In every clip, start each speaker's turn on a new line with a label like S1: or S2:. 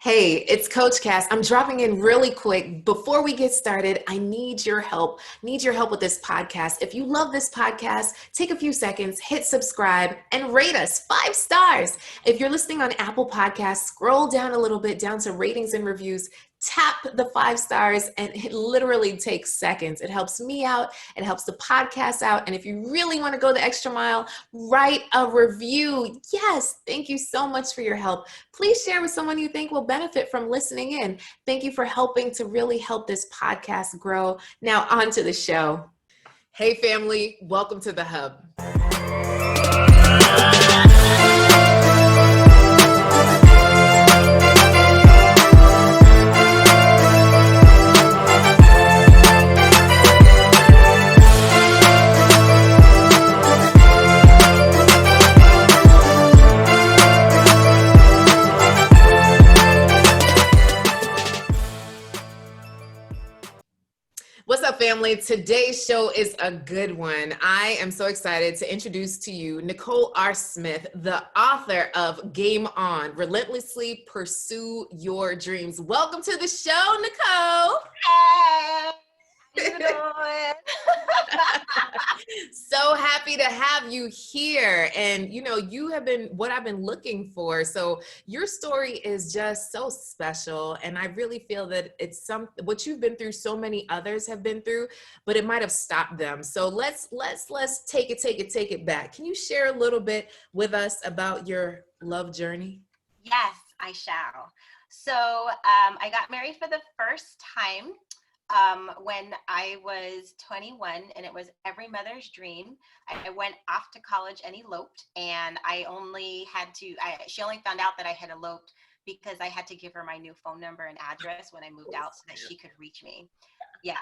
S1: Hey, it's Coach Cass. I'm dropping in really quick. Before we get started, I need your help. Need your help with this podcast. If you love this podcast, take a few seconds, hit subscribe, and rate us 5 stars. If you're listening on Apple Podcasts, scroll down a little bit down to ratings and reviews. Tap the 5 stars, and it literally takes seconds. It helps me out. It helps the podcast out. And if you really want to go the extra mile, write a review. Yes, thank you so much for your help. Please share with someone you think will benefit from listening in. Thank you for helping to really help this podcast grow. Now, on to the show. Hey, family, welcome to the Hub. What's up, family? Today's show is a good one. I am so excited to introduce to you Nicole R. Smith, the author of Game On, Relentlessly Pursue Your Dreams. Welcome to the show, Nicole.
S2: Hey, how you doing?
S1: So happy to have you here. And you have been what I've been looking for. So your story is just so special. And I really feel that it's what you've been through, so many others have been through, but it might have stopped them. So let's take it back. Can you share a little bit with us about your love journey?
S2: Yes, I shall. So I got married for the first time when I was 21, and it was every mother's dream. I went off to college and eloped, and she only found out that I had eloped because I had to give her my new phone number and address when I moved out so that she could reach me. Yeah,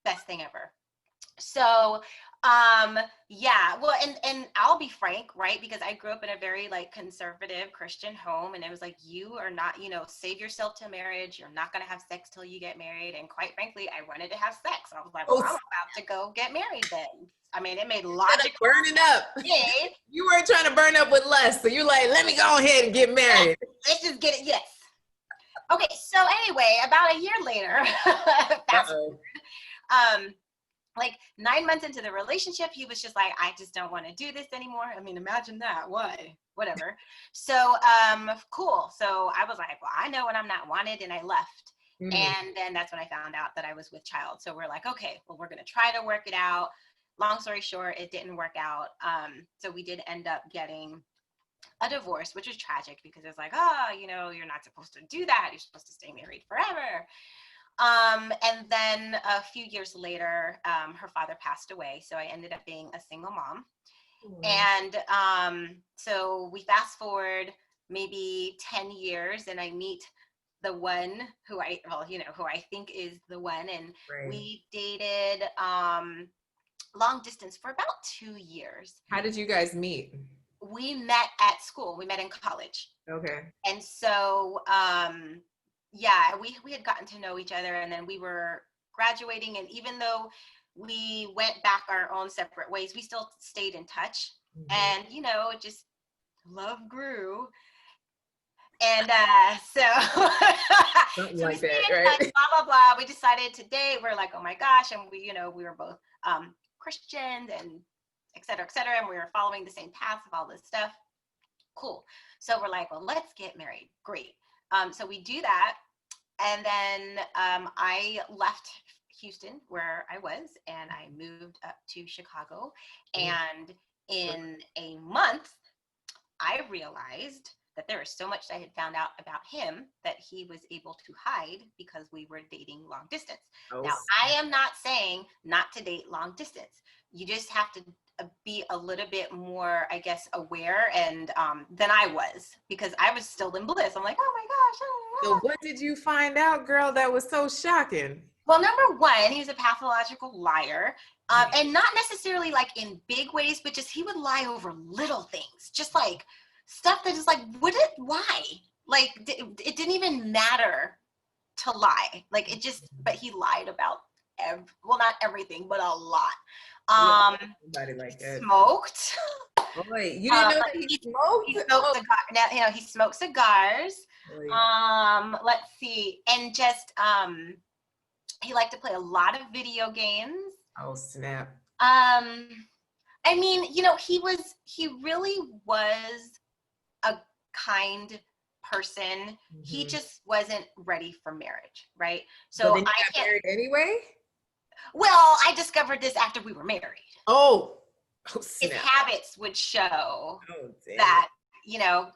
S2: best thing ever. So, well, and I'll be frank, right? Because I grew up in a very conservative Christian home, and it was like, you are not, save yourself to marriage. You're not going to have sex till you get married. And quite frankly, I wanted to have sex. I was like, well, I'm about to go get married then. I mean, it made logical
S1: burning up.
S2: Yeah.
S1: You weren't trying to burn up with lust. So you're like, let me go ahead and get married.
S2: Let's just get it. Yes. Okay. So anyway, about a year later, fast forward, 9 months into the relationship, he was just like, I just don't want to do this anymore. I mean, imagine that. Why? Whatever. So, cool. So I was like, well, I know when I'm not wanted, and I left. Mm-hmm. And then that's when I found out that I was with child. So we're like, okay, well, we're going to try to work it out. Long story short, it didn't work out. So we did end up getting a divorce, which was tragic because it's like, you're not supposed to do that. You're supposed to stay married forever. And then a few years later, her father passed away. So I ended up being a single mom. Mm. And so we fast forward maybe 10 years, and I meet the one who I think is the one. And right. We dated long distance for about 2 years.
S1: How did you guys meet?
S2: We met at school. We met in college.
S1: Okay.
S2: And so, we had gotten to know each other, and then we were graduating, and even though we went back our own separate ways, we still stayed in touch. Mm-hmm. And just love grew, and so
S1: something
S2: so
S1: like that, right?
S2: Touch, blah blah blah. We decided to date. We're like, oh my gosh, and we were both Christians, and et cetera, and we were following the same paths of all this stuff. Cool. So we're like, well, let's get married. Great. So we do that. And then I left Houston, where I was, and I moved up to Chicago. And in a month, I realized that there was so much I had found out about him that he was able to hide because we were dating long distance. Oh. Now, I am not saying not to date long distance. You just have to be a little bit more, I guess, aware and than I was, because I was still in bliss. I'm like, oh my gosh.
S1: So what did you find out, girl, that was so shocking?
S2: Well, number one, he's a pathological liar. And not necessarily in big ways, but just he would lie over little things, just stuff that is why? It didn't even matter to lie. But he lied about not everything, but a lot. Smoked.
S1: Boy, you didn't know that he smoked?
S2: He smoked cigars. Let's see. And just he liked to play a lot of video games.
S1: Oh, snap.
S2: I mean, you know, he really was a kind person. Mm-hmm. He just wasn't ready for marriage, right? So
S1: but then you got married anyway?
S2: Well, I discovered this after we were married.
S1: Oh
S2: his habits would show that, you know,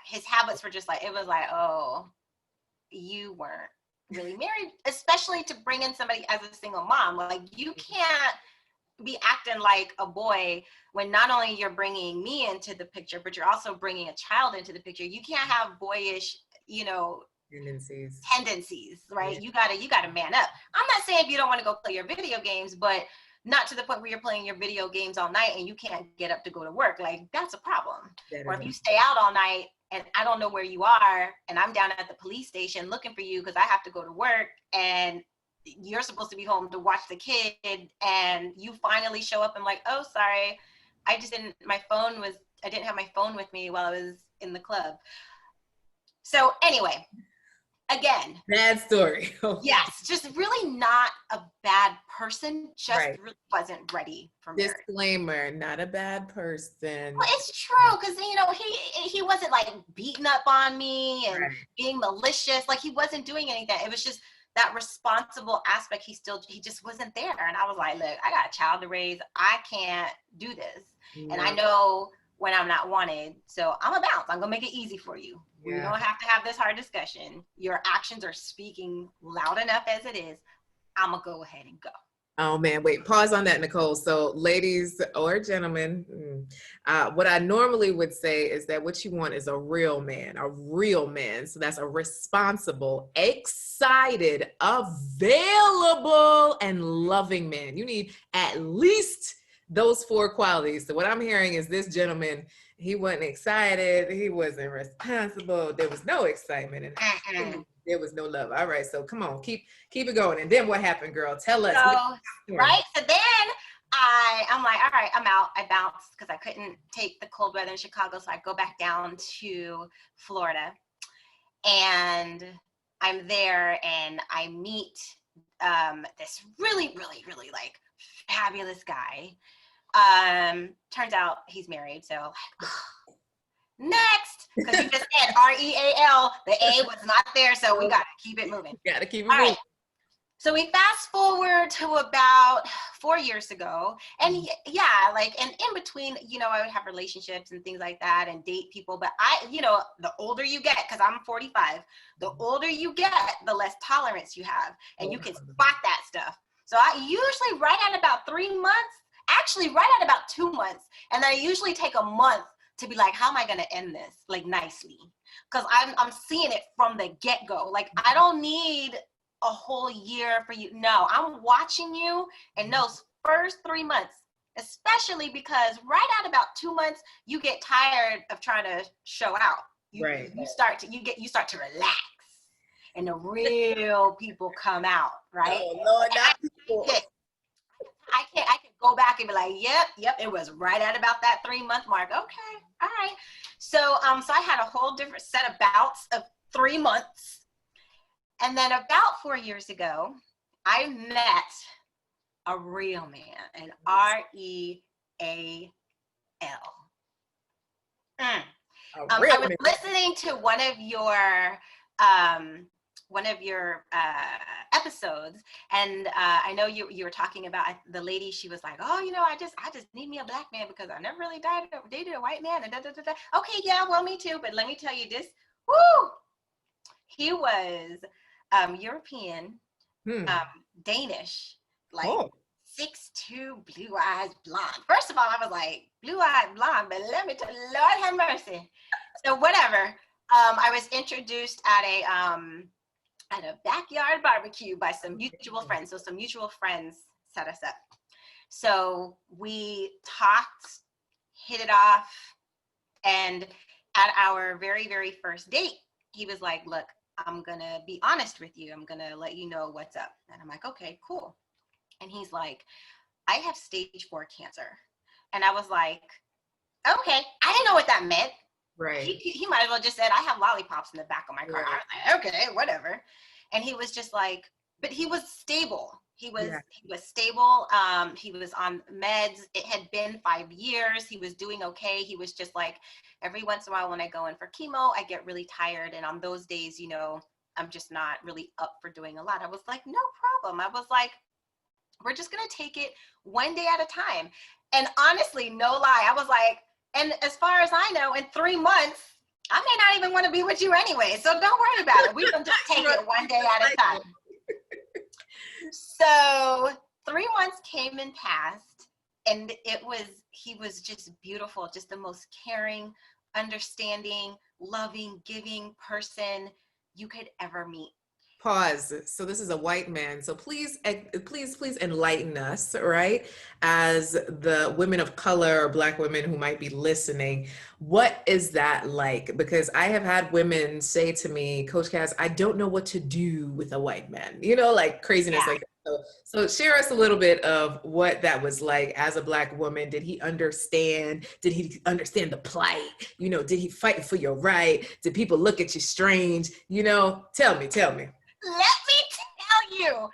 S2: his habits were just like, it was like, oh, you weren't really married, especially to bring in somebody as a single mom. Like, you can't be acting like a boy when not only you're bringing me into the picture, but you're also bringing a child into the picture. You can't have boyish, you know, tendencies, right? Yeah. You gotta man up. I'm not saying if you don't want to go play your video games, but not to the point where you're playing your video games all night and you can't get up to go to work. Like, that's a problem. Or if you stay out all night and I don't know where you are and I'm down at the police station looking for you because I have to go to work and you're supposed to be home to watch the kid and you finally show up and like, oh, sorry, I didn't have my phone with me while I was in the club. So anyway, again,
S1: bad story.
S2: Yes, just really not a bad person, just really wasn't ready for marriage.
S1: Disclaimer, not a bad person.
S2: Well, it's true, because, you know, he wasn't like beating up on me and being malicious. Like, he wasn't doing anything. It was just that responsible aspect. He just wasn't there. And I was like, look, I got a child to raise. I can't do this. And I know when I'm not wanted. So I'm a bounce. I'm going to make it easy for you. We don't have to have this hard discussion. Your actions are speaking loud enough as it is. I'm going to go ahead and go.
S1: Oh, man. Wait, pause on that, Nicole. So ladies or gentlemen, what I normally would say is that what you want is a real man. So that's a responsible, excited, available, and loving man. You need at least those 4 qualities. So what I'm hearing is this gentleman, he wasn't excited. He wasn't responsible. There was no excitement. And there was no love. All right. So come on, keep it going. And then what happened, girl? Tell us.
S2: So then I'm like, all right, I'm out. I bounced because I couldn't take the cold weather in Chicago. So I go back down to Florida and I'm there and I meet this really, really, really like fabulous guy. Turns out he's married. So like, next, because you just said REAL, the A was not there, so we gotta keep it moving.
S1: Right.
S2: So we fast forward to about 4 years ago, and and in between, you know, I would have relationships and things like that and date people, but you know, the older you get, because I'm 45, the older you get, the less tolerance you have, and you can spot that stuff. So I usually right at about 3 months, actually right at about 2 months, and then I usually take a month to be like, how am I going to end this, like, nicely? Because I'm seeing it from the get-go. Like, I don't need a whole year for you. No, I'm watching you in those first 3 months, especially because right at about 2 months, you get tired of trying to show out. You start to relax, and the real people come out, right?
S1: Oh, Lord, not people.
S2: I can go back and be like, yep, it was right at about that 3 month mark. Okay, all right. So so I had a whole different set of bouts of 3 months. And then about 4 years ago, I met a real man, an REAL. I was listening to one of your episodes, and I know you were talking about the lady. She was like, oh, you know, I just need me a black man because I never really dated a white man, and da, da, da, da. Okay, yeah, well, me too, but let me tell you this. Woo! He was European, Danish, like 6'2", blue eyes, blonde. First of all, I was like, blue eyed blonde, but let me tell you, Lord have mercy. So whatever. I was introduced at a backyard barbecue by some mutual friends. So some mutual friends set us up. So we talked, hit it off, and at our very, very first date, he was like, look, I'm gonna be honest with you. I'm gonna let you know what's up. And I'm like, okay, cool. And he's like, I have stage 4 cancer. And I was like, okay, I didn't know what that meant.
S1: Right.
S2: He might as well just said, I have lollipops in the back of my car.
S1: Right.
S2: I was like, okay, whatever. And he was just like, but he was stable. He was
S1: Yeah.
S2: stable. He was on meds. It had been 5 years. He was doing okay. He was just like, every once in a while when I go in for chemo, I get really tired. And on those days, you know, I'm just not really up for doing a lot. I was like, no problem. I was like, we're just going to take it one day at a time. And honestly, no lie, I was like, and as far as I know, in 3 months, I may not even want to be with you anyway. So don't worry about it. We can just take it one day at a time. So 3 months came and passed, and he was just beautiful, just the most caring, understanding, loving, giving person you could ever meet.
S1: Pause. So this is a white man. So please, please enlighten us, right? As the women of color or Black women who might be listening, what is that like? Because I have had women say to me, Coach Casss, I don't know what to do with a white man, you know, like craziness
S2: Yeah.
S1: like that. So share us a little bit of what that was like as a Black woman. Did he understand? Did he understand the plight? You know, did he fight for your right? Did people look at you strange? You know, tell me.
S2: Let me tell you,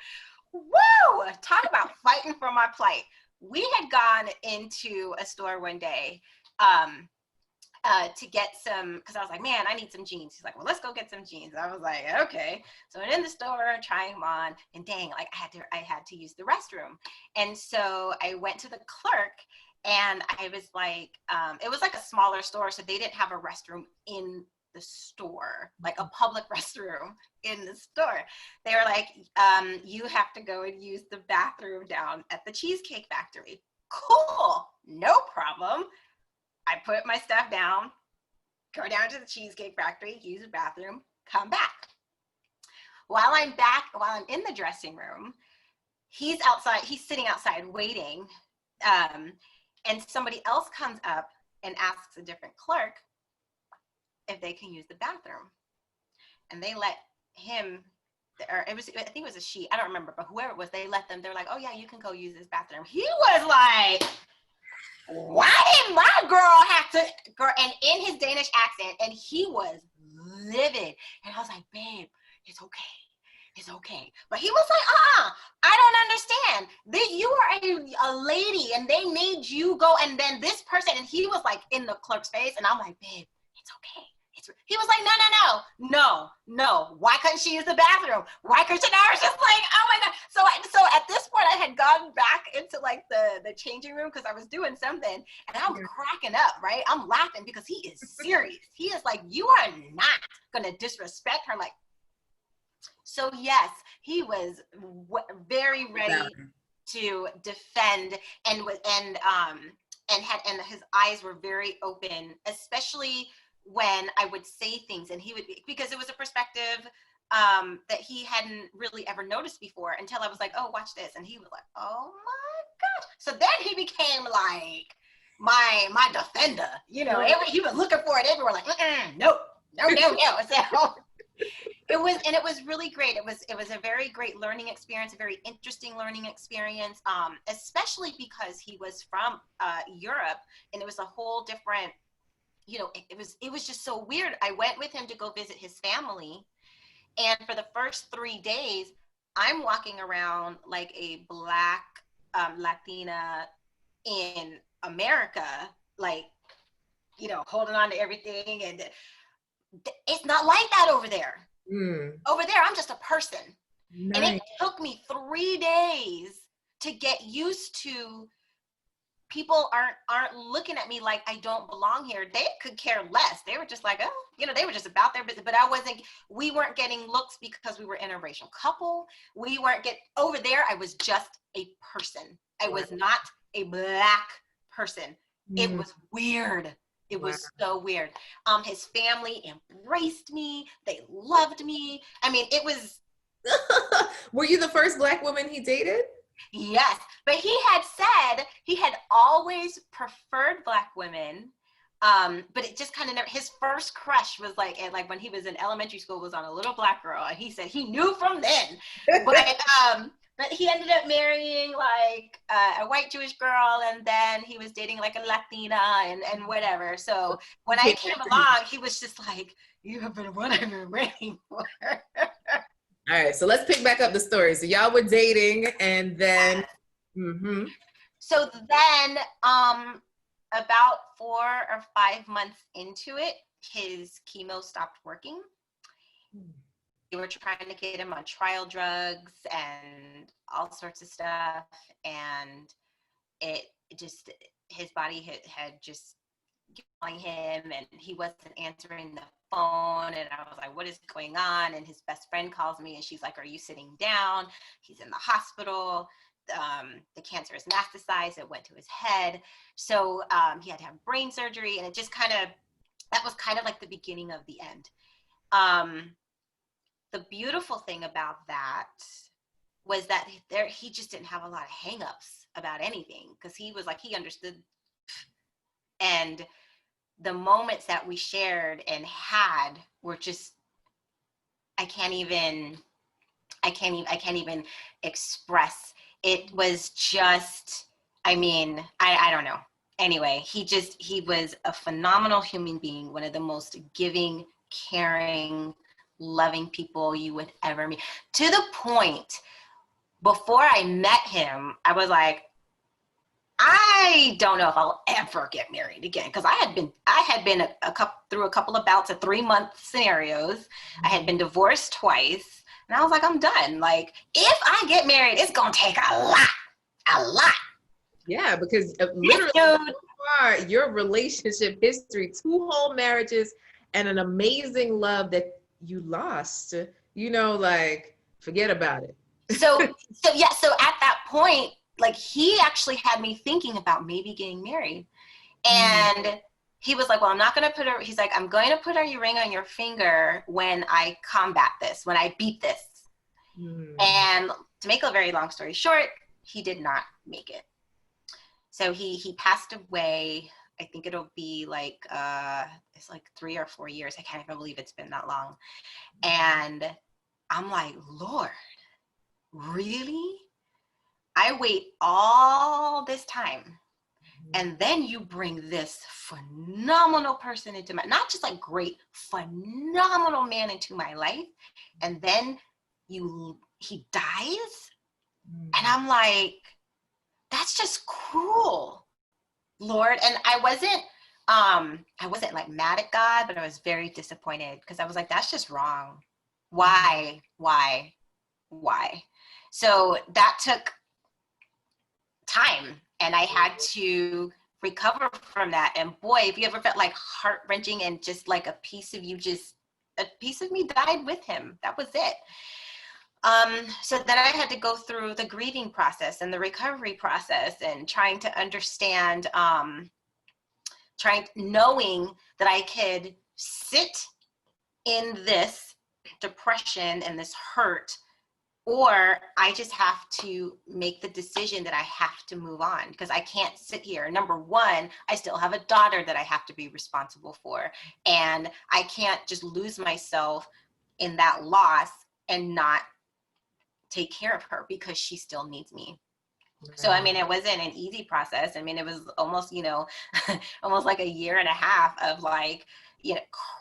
S2: woo! Talk about fighting for my plight. We had gone into a store one day to get some, because I was like, man, I need some jeans. He's like, well, let's go get some jeans. I was like, okay. So I'm in the store trying them on, and dang, like I had to use the restroom. And so I went to the clerk, and I was like, it was like a smaller store, so they didn't have a restroom in the store, like a public restroom in the store. They were like, you have to go and use the bathroom down at the Cheesecake Factory. Cool, no problem. I put my stuff down, go down to the Cheesecake Factory, use the bathroom, come back. While I'm in the dressing room, he's sitting outside waiting, and somebody else comes up and asks a different clerk if they can use the bathroom. And they let him, or I think it was a she, I don't remember, but whoever it was, they're like, oh yeah, you can go use this bathroom. He was like, why did my girl have to, and in his Danish accent, and he was livid. And I was like, babe, it's okay. But he was like, I don't understand. You are a lady, and they made you go, and then this person, and he was like in the clerk's face, and I'm like, babe, it's okay. He was like, no. Why couldn't she use the bathroom? Why couldn't she? And I was just like, oh my God. So at this point, I had gone back into like the changing room because I was doing something, and I'm cracking up, right? I'm laughing because he is serious. He is like, you are not gonna disrespect her. Like, so yes, he was very ready to defend, and his eyes were very open, especially when I would say things, and he would, because it was a perspective that he hadn't really ever noticed before until I was like, oh, watch this. And he was like, oh my God. So then he became like my defender, you know, he was looking for it everywhere, like, no. So it was really great. It was a very great learning experience, a very interesting learning experience, especially because he was from Europe, and it was a whole different, you know, it was just so weird. I went with him to go visit his family, and for the first 3 days, I'm walking around like a Black Latina in America, like, you know, holding on to everything, and it's not like that over there. Over there, I'm just a person. Nice. And it took me 3 days to get used to people aren't looking at me like I don't belong here. They could care less. They were just like, oh, you know, they were just about their business. But we weren't getting looks because we were an interracial couple. Over there, I was just a person. I was not a Black person. It was weird. It was so weird. His family embraced me. They loved me. I mean, it was.
S1: Were you the first Black woman he dated?
S2: Yes, but he had said he had always preferred Black women, but it just kind of never. His first crush was like when he was in elementary school, was on a little Black girl, and he said he knew from then. But But he ended up marrying like a white Jewish girl, and then he was dating like a Latina and whatever. So when I came along, he was just like, you have been what I've been waiting for.
S1: All right, so let's pick back up the story. So y'all were dating, and then,
S2: So then, about 4 or 5 months into it, his chemo stopped working. They were trying to get him on trial drugs and all sorts of stuff, and it just, his body had just calling him, and he wasn't answering the phone, and I was like, what is going on? And his best friend calls me, and she's like, are you sitting down? He's in the hospital. The cancer is metastasized. It went to his head. So he had to have brain surgery, and it just that was kind of like the beginning of the end. The beautiful thing about that was that he just didn't have a lot of hangups about anything, because he was like, he understood. And the moments that we shared and had were just, I can't even express. It was just, I mean, I don't know. Anyway, he was a phenomenal human being, one of the most giving, caring, loving people you would ever meet. To the point, before I met him, I was like, I don't know if I'll ever get married again, because I had been through a couple of bouts of 3-month scenarios. I had been divorced twice, and I was like, I'm done. Like, if I get married, it's gonna take a lot.
S1: Yeah, because literally, so far, your relationship history, 2 whole marriages, and an amazing love that you lost. Like, forget about it.
S2: So at that point, like, he actually had me thinking about maybe getting married. And he was like, well, I'm not going to he's like, I'm going to put a ring on your finger when I combat this, when I beat this. And to make a very long story short, he did not make it. So he passed away. I think it'll be like, it's like 3 or 4 years. I can't even believe it's been that long. And I'm like, Lord, really? I wait all this time, and then you bring this phenomenal person into not just like great, phenomenal man into my life, and then he dies, and I'm like, that's just cruel, Lord. And I wasn't like mad at God, but I was very disappointed, because I was like, that's just wrong. Why? So that took time, and I had to recover from that. And boy, if you ever felt like heart-wrenching and just like a piece of me died with him, that was it. So then I had to go through the grieving process and the recovery process, and trying to understand, knowing that I could sit in this depression and this hurt, or I just have to make the decision that I have to move on, because I can't sit here. Number one, I still have a daughter that I have to be responsible for, and I can't just lose myself in that loss and not take care of her, because she still needs me. Right. So, I mean, it wasn't an easy process. I mean, it was almost, almost like 1.5 years of like,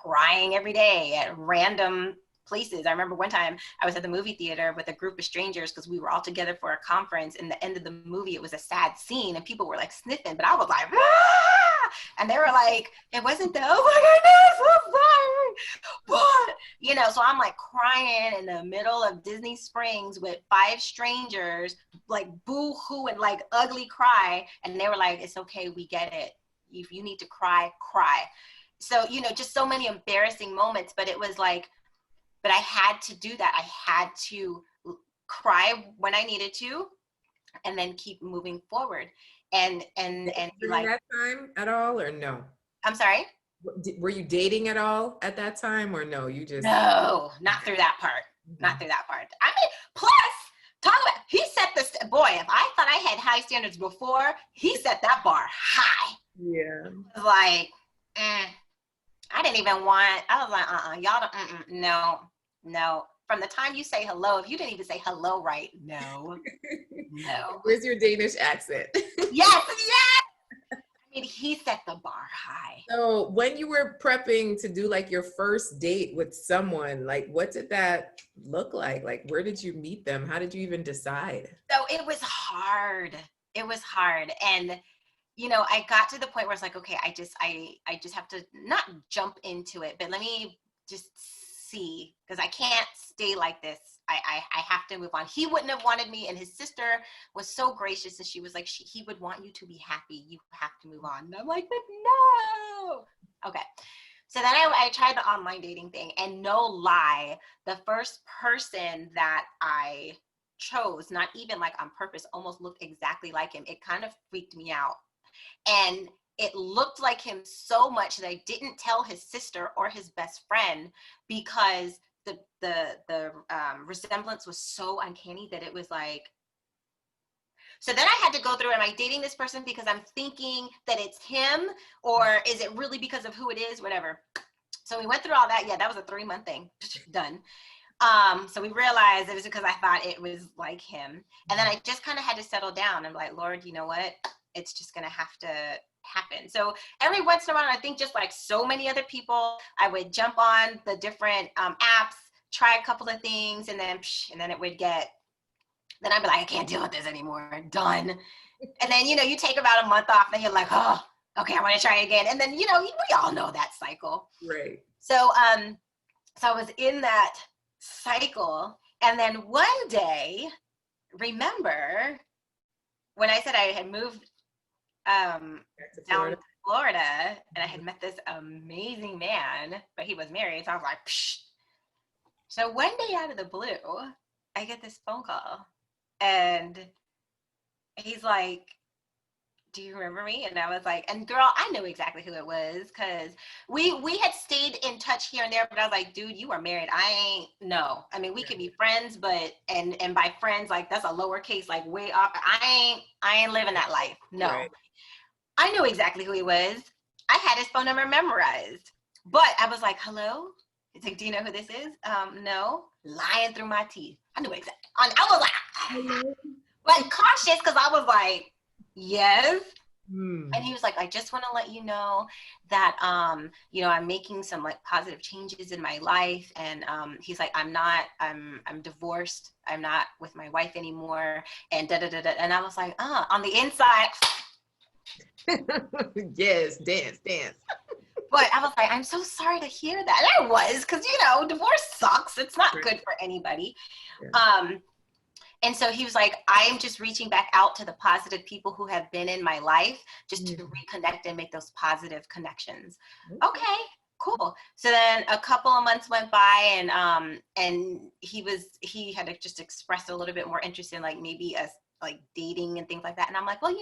S2: crying every day at random places. I remember one time I was at the movie theater with a group of strangers, because we were all together for a conference, and the end of the movie, it was a sad scene, and people were like sniffing, but I was like, ah! And they were like, it wasn't the, oh my goodness, I'm sorry, what? So I'm like crying in the middle of Disney Springs with 5 strangers, like boo-hoo and like ugly cry, and they were like, it's okay, we get it. If you need to cry, cry. So, just so many embarrassing moments, but it was like, but I had to do that. I had to cry when I needed to, and then keep moving forward. And
S1: during that time at all, or no?
S2: I'm sorry?
S1: Were you dating at all at that time, or no? You just
S2: no, not through that part. Not through that part. I mean, plus, talk about, he set this, boy, if I thought I had high standards before, he set that bar high.
S1: Yeah.
S2: Like, I didn't even want, I was like, y'all don't, no. from the time you say hello, if you didn't even say hello right, no.
S1: Where's your Danish accent?
S2: Yes. I mean, he set the bar high.
S1: So when you were prepping to do like your first date with someone, like what did that look like? Like where did you meet them? How did you even decide?
S2: So it was hard. It was hard. And I got to the point where it's like, okay, I just have to not jump into it, but let me just see, because I can't stay like this. I have to move on. He wouldn't have wanted me, and his sister was so gracious, and she was like, he would want you to be happy. You have to move on. And I'm like, but no. Okay. So then I tried the online dating thing, and no lie, the first person that I chose, not even like on purpose, almost looked exactly like him. It kind of freaked me out. And it looked like him so much that I didn't tell his sister or his best friend, because the resemblance was so uncanny that it was like. So then I had to go through, am I dating this person because I'm thinking that it's him, or is it really because of who it is, whatever. So we went through all that. Yeah, that was a 3-month thing. Done. So we realized it was because I thought it was like him. And then I just kind of had to settle down and be like, Lord, you know what? It's just going to have to happen. So every once in a while, I think just like so many other people, I would jump on the different apps, try a couple of things, and then it would get, then I'd be like, I can't deal with this anymore. Done. And then, you take about a month off, and you're like, oh, okay, I want to try again. And then, we all know that cycle.
S1: Right.
S2: So, so I was in that cycle. And then one day, remember when I said I had moved down to Florida, and I had met this amazing man, but he was married. So I was like, psh. So one day out of the blue, I get this phone call, and he's like, do you remember me? And I was like, and girl, I knew exactly who it was, because we had stayed in touch here and there, but I was like, dude, you are married. I ain't, no. I mean, we could be friends, but, and by friends, like that's a lowercase, like way up. I ain't living that life. No. Right. I knew exactly who he was. I had his phone number memorized, but I was like, hello? He's like, do you know who this is? No. Lying through my teeth. I knew exactly. I was like cautious, because I was like, yes. And he was like, I just want to let you know that, I'm making some like positive changes in my life. And he's like, I'm divorced. I'm not with my wife anymore. And da-da-da-da. And I was like, on the inside.
S1: Yes, dance.
S2: But I was like, I'm so sorry to hear that. And I was, because, divorce sucks. It's not good for anybody. Yeah. And so he was like, I'm just reaching back out to the positive people who have been in my life, just to reconnect and make those positive connections. Okay, cool. So then a couple of months went by, and he had to just express a little bit more interest in like maybe like dating and things like that. And I'm like, well,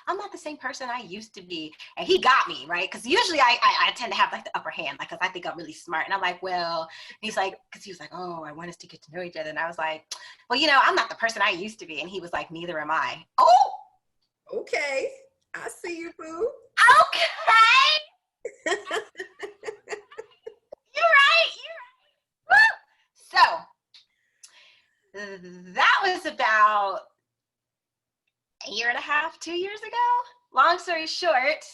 S2: I'm not the same person I used to be. And he got me, right? Because usually I tend to have like the upper hand, like, because I think I'm really smart. And I'm like, well, he's like, because he was like, oh, I want us to get to know each other. And I was like, well, I'm not the person I used to be. And he was like, neither am I. Oh,
S1: okay. I see you, boo.
S2: Okay. You're right. Woo! So that was about a year and a half, 2 years ago. Long story short,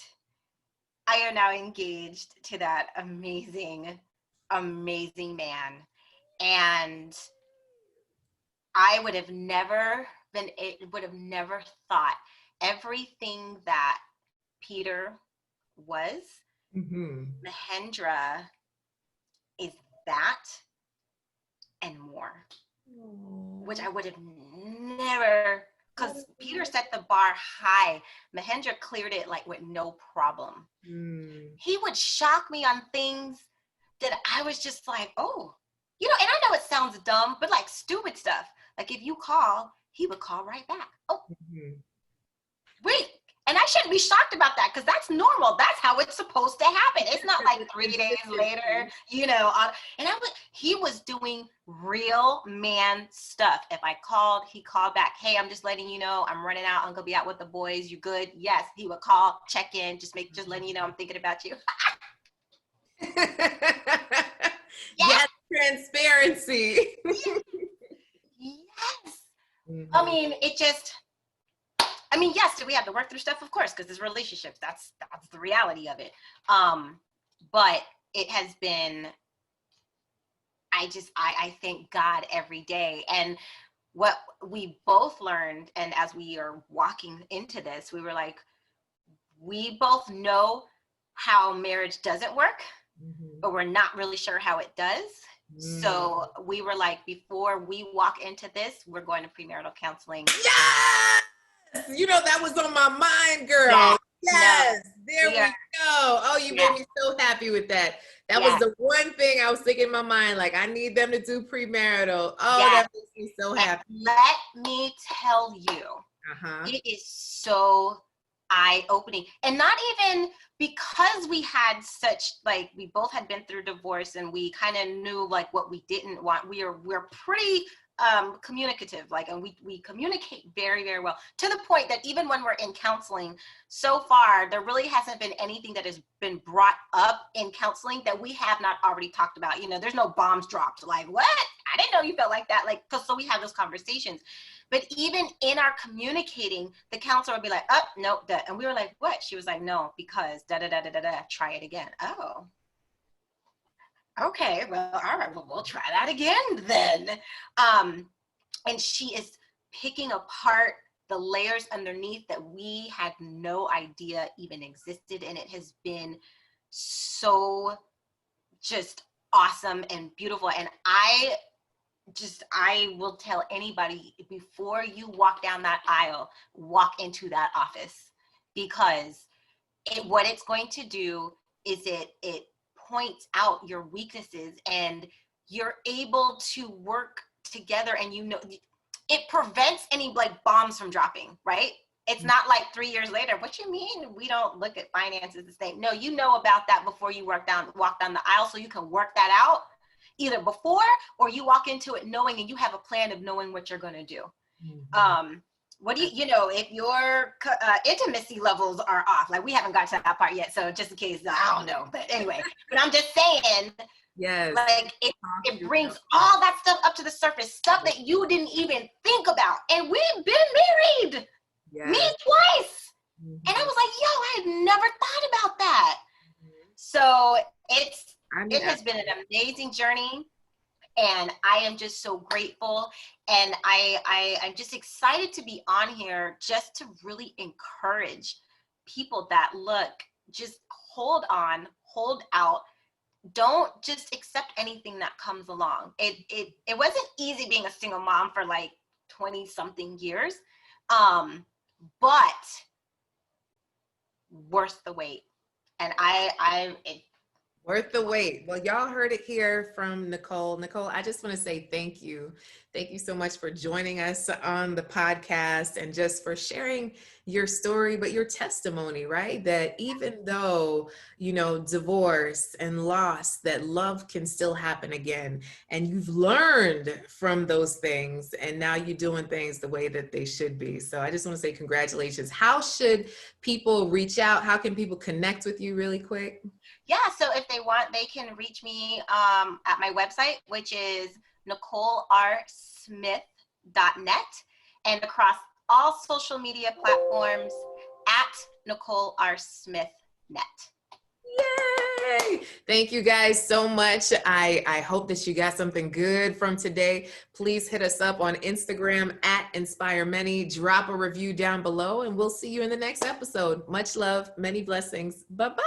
S2: I am now engaged to that amazing, amazing man. And I would have never thought everything that Peter was, Mahendra is that and more, which I would have never. Because Peter set the bar high. Mahendra cleared it like with no problem. He would shock me on things that I was just like, oh, and I know it sounds dumb, but like stupid stuff. Like if you call, he would call right back. Oh, wait. And I shouldn't be shocked about that, because that's normal. That's how it's supposed to happen. It's not like 3 days later, and he was doing real man stuff. If I called, he called back. Hey, I'm just letting you know I'm running out. I'm going to be out with the boys. You good? Yes. He would call, check in, just letting you know I'm thinking about you.
S1: Yes, Transparency.
S2: Yes.
S1: Mhm.
S2: I mean, yes, did we have to work through stuff? Of course, because it's relationships. That's the reality of it. But it has been, I thank God every day. And what we both learned, and as we are walking into this, we were like, we both know how marriage doesn't work, but we're not really sure how it does. So we were like, before we walk into this, we're going to premarital counseling.
S1: Yes! That was on my mind, girl.
S2: Yes.
S1: Yes.
S2: No,
S1: There we go. Oh, you made me so happy with that. That was the one thing I was thinking in my mind, like, I need them to do premarital. Oh, that makes me so happy.
S2: And let me tell you, it is so eye-opening. And not even because we had such, like, we both had been through divorce and we kind of knew like what we didn't want. We're pretty communicative, like, and we communicate very, very well, to the point that even when we're in counseling, so far there really hasn't been anything that has been brought up in counseling that we have not already talked about. There's no bombs dropped, like, what? I didn't know you felt like that. Like, so we have those conversations. But even in our communicating, the counselor would be like, oh, no, that. And we were like, what? She was like, no, because da-da-da-da-da-da, try it again. Oh, okay, well, all right, well, we'll try that again then. And she is picking apart the layers underneath that we had no idea even existed. And it has been so just awesome and beautiful. And I will tell anybody, before you walk down that aisle, walk into that office, because what it's going to do is it points out your weaknesses, and you're able to work together, and it prevents any like bombs from dropping, right? It's not like 3 years later, what you mean we don't look at finances the same? No, you know about that before you walk down the aisle, so you can work that out either before, or you walk into it knowing, and you have a plan of knowing what you're going to do. What do if your intimacy levels are off, like we haven't got to that part yet, so just in case, I don't know, but anyway, but I'm just saying, like it brings all that stuff up to the surface, stuff that you didn't even think about. And we've been married, me twice, and I was like, yo, I had never thought about that. So it has been an amazing journey, and I am just so grateful. And I'm just excited to be on here, just to really encourage people that, look, just hold on, hold out. Don't just accept anything that comes along. It wasn't easy being a single mom for like 20 something years, but worth the wait. And
S1: worth the wait. Well, y'all heard it here from Nicole. Nicole, I just want to say thank you. Thank you so much for joining us on the podcast, and just for sharing your story, but your testimony, right? That even though, divorce and loss, that love can still happen again. And you've learned from those things, and now you're doing things the way that they should be. So I just want to say congratulations. How should people reach out? How can people connect with you really quick?
S2: Yeah, so if they want, they can reach me at my website, which is NicoleRSmith.net, and across all social media platforms at NicoleRSmith.net.
S1: Yay! Thank you guys so much. I hope that you got something good from today. Please hit us up on Instagram at Inspire Many. Drop a review down below, and we'll see you in the next episode. Much love, many blessings. Bye-bye.